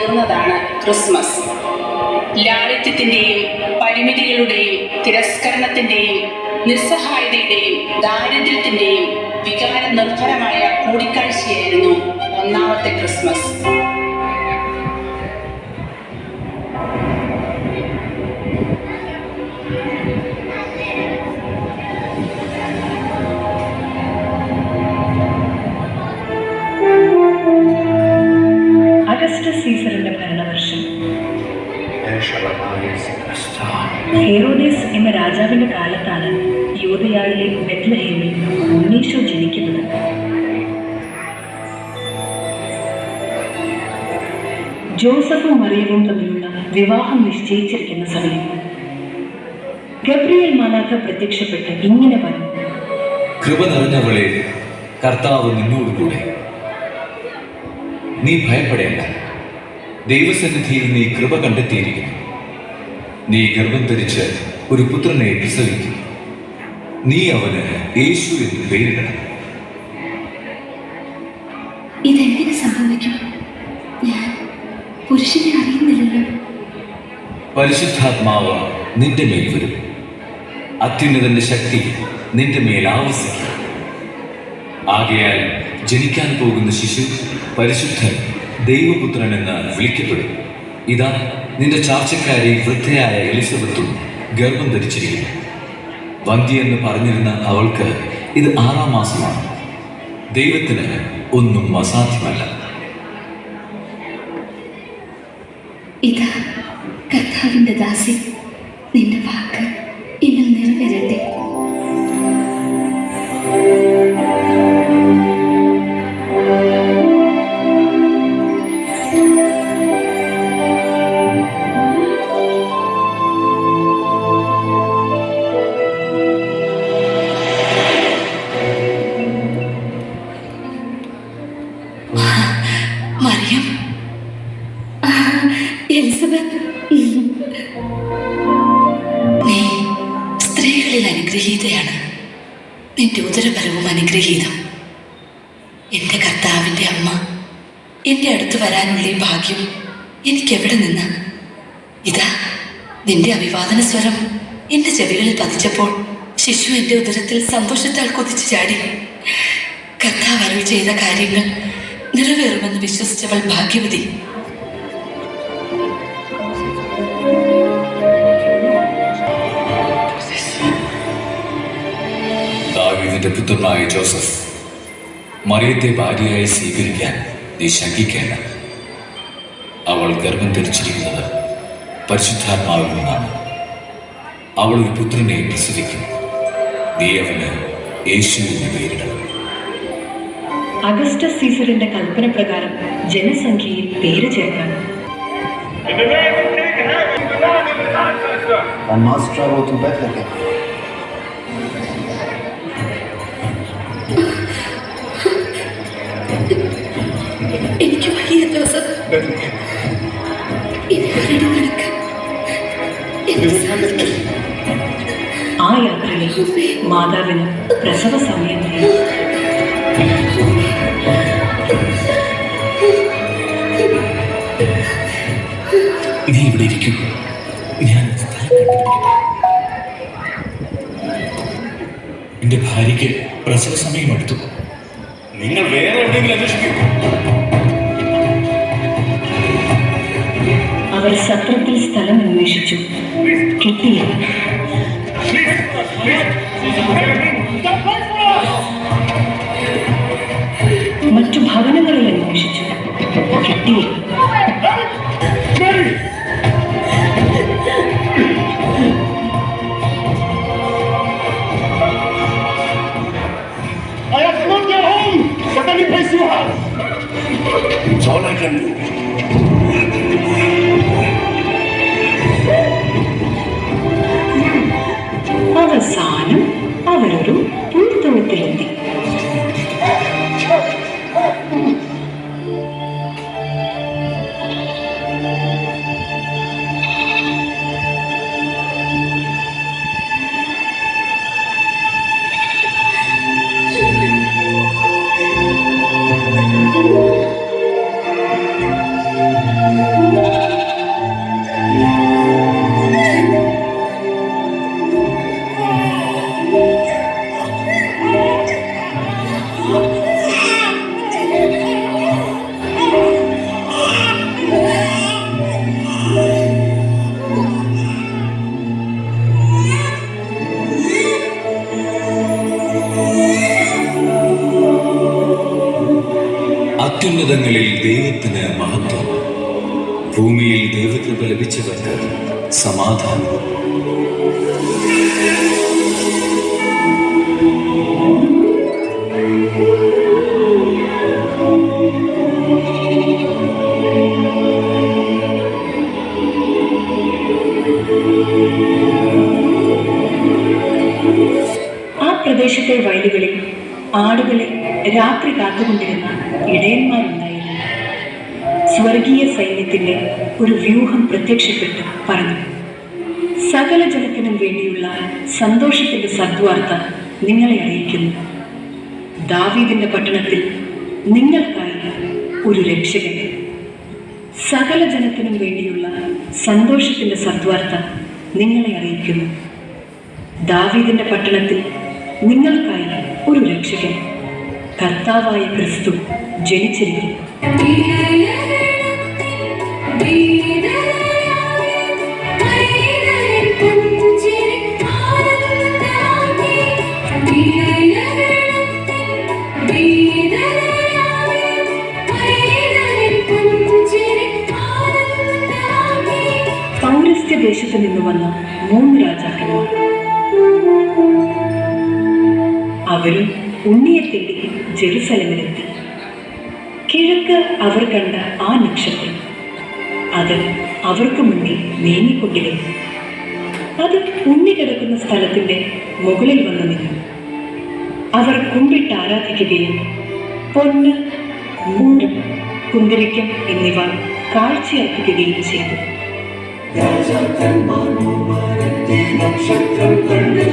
തീർന്നതാണ് Christmas. ലാളിത്യത്തിൻ്റെയും പരിമിതികളുടെയും തിരസ്കരണത്തിൻ്റെയും നിസ്സഹായതയുടെയും ദാരിദ്ര്യത്തിൻ്റെയും വികാര നിർഭരമായ കൂടിക്കാഴ്ചയായിരുന്നു ഒന്നാമത്തെ ക്രിസ്മസ്. അഗസ്റ്റസ് സീസറിന്റെ ഭരണവർഷം. ഹെറോദേസ് എന്ന രാജാവിന്റെ കാലത്താണ് യൂദയായിലെ ബെത്ലഹേമിൽ ഉണ്ണീശോ ജനിക്കുന്നത്. ജോസഫും മറിയവും തമ്മിലുള്ള വിവാഹം നിശ്ചയിച്ചിരിക്കുന്ന സമയം ഗബ്രിയേൽ മാലാഖ പ്രത്യക്ഷപ്പെട്ട് ഇങ്ങനെ പറഞ്ഞു: കൃപ നിറഞ്ഞവളെ, കർത്താവ് നിന്നോടുകൂടെ, നീ ഭയപ്പെടേണ്ട. ദൈവസന്നിധിയിൽ നീ കൃപ കണ്ടെത്തിയിരിക്കുന്നു. നീ ഗർഭം ധരിച്ച് ഒരു പുത്രനെ പ്രസവിക്കും. നീ അവന് യേശു എന്ന് പേരിടണം. ഇതെങ്ങനെ സംഭവിക്കും? ഞാൻ പുരുഷനെ അറിയുന്നില്ലല്ലോ. പരിശുദ്ധാത്മാവ് നിന്റെ മേൽ വരും. അത്യുന്നതന്റെ ശക്തി നിന്റെ മേൽ ആവസിക്കും. ആകയാൽ ജനിക്കാൻ പോകുന്ന ശിശു പരിശുദ്ധൻ, ദൈവപുത്രൻ എന്ന് വിളിക്കപ്പെടും. ഇതാ, നിന്റെ ചാർച്ചക്കാരി വൃദ്ധയായ എലിസബത്തും ഗർഭം ധരിച്ചിരിക്കുന്നു. വന്ധ്യയെന്ന് പറഞ്ഞിരുന്ന അവൾക്ക് ഇത് 6-ാം മാസമാണ്. ദൈവത്തിന് ഒന്നും അസാധ്യമല്ല. ഇതാ കർത്താവിന്റെ ദാസി, നിന്റെ വാക്ക് എന്നിൽ നിറവേറട്ടെ. മറിയം, എലിസബത്ത്, നീ സ്ത്രീകളിൽ അനുഗ്രഹീതയാണ്. നിന്റെ ഉദരഫലവും അനുഗ്രഹീതം. എൻ്റെ കർത്താവിൻ്റെ അമ്മ, എൻ്റെ അടുത്ത് വരാനുള്ള ഈ ഭാഗ്യം എനിക്കെവിടെ നിന്ന്? ഇതാ, നിന്റെ അഭിവാദന സ്വരം എൻ്റെ ചെവികളിൽ പതിച്ചപ്പോൾ ശിശു എൻ്റെ ഉദരത്തിൽ സന്തോഷത്താൽ കൊതിച്ചു ചാടി. കർത്താവ് അരുൾ ചെയ്ത കാര്യങ്ങൾ നിറവേറുമെന്ന് വിശ്വസിച്ചവൾ ഭാഗ്യവതി. ദാവീദിന്റെ പുത്രനായ ജോസഫ്, മറിയത്തെ ഭാര്യയായി സ്വീകരിക്കാൻ നീ ശങ്കിക്കേണ്ട. അവൾ ഗർഭം ധരിച്ചിരിക്കുന്നത് പരിശുദ്ധാത്മാവിൽ നിന്നാണ്. അവൾ ഒരു പുത്രനെ പ്രസവിക്കും. നീ അവന് യേശു എന്ന് പേരിടണം. അഗസ്റ്റസ് സീസറിന്റെ കൽപ്പന പ്രകാരം ജനസംഖ്യയിൽ പേര് ചേർക്കാൻ എനിക്ക് വയ്യ ജോസഫ്. ആ യാത്രയിൽ മാതാവിന് പ്രസവ സമയമായി. നീ ഇവിടെ ഇരിക്കൂ, ഞാൻ സ്ഥലം കണ്ടുപിടിക്കട്ടെ. എന്റെ ഭാര്യയ്ക്ക് പ്രസവ സമയം എടുത്തു. നിങ്ങൾ വേറെ എവിടെയെങ്കിലും അന്വേഷിക്കൂ. അവർ സത്രത്തിൽ സ്ഥലം അന്വേഷിച്ചു, കിട്ടിയില്ല. മറ്റു ഭവനങ്ങളിൽ അന്വേഷിച്ചു, കിട്ടിയില്ല. അവസാനം അവരൊരു പൂർത്തവത്തിലെത്തി. ഭൂമിയിൽ ദൈവകൃപ ലഭിച്ചവർക്ക് സമാധാനം. ആ പ്രദേശത്തെ വയലുകളിൽ ആടുകളെ രാത്രി കാത്തുകൊണ്ടിരുന്ന ഇടയന്മാരുണ്ടായിരുന്നു. സ്വർഗീയ സൈന്യത്തിന്റെ ഒരു വ്യൂഹം പ്രത്യക്ഷപ്പെട്ട് പറഞ്ഞു, സകല ജനത്തിനും വേണ്ടിയുള്ള സന്തോഷത്തിന്റെ സദ്വാർത്ത നിങ്ങളെ അറിയിക്കുന്നു. ദാവീദിന്റെ പട്ടണത്തിൽ നിങ്ങൾക്കായി ഒരു രക്ഷകൻ. സകല ജനത്തിനും വേണ്ടിയുള്ള സന്തോഷത്തിന്റെ സദ്വാർത്ത നിങ്ങളെ അറിയിക്കുന്നു. ദാവീദിന്റെ പട്ടണത്തിൽ നിങ്ങൾക്കായി ഒരു രക്ഷകൻ, കർത്താവായ ക്രിസ്തു ജനിച്ചിരിക്കുന്നു. പൗരസ്ത്യ ദേശത്ത് നിന്ന് വന്ന 3 രാജാക്കന്മാർ. അവരും ഉണ്ണിയെ തേടി ജെറുസലേമിലെത്തി. കിഴക്ക് അവർ കണ്ട ആ നക്ഷത്രം അത് അവർക്ക് മുന്നിൽ നീങ്ങിക്കൊണ്ടിരുന്നു. അത് ഉണ്ണി കിടക്കുന്ന സ്ഥലത്തിന്റെ മുകളിൽ വന്നു നിന്നു. അവർ കുമ്പിട്ട് ആരാധിക്കുകയും പൊന്ന്, മൂട്, കുന്തിരിക്കം എന്നിവ കാഴ്ചയർപ്പിക്കുകയും ചെയ്തു. നക്ഷത്രം കണ്ട്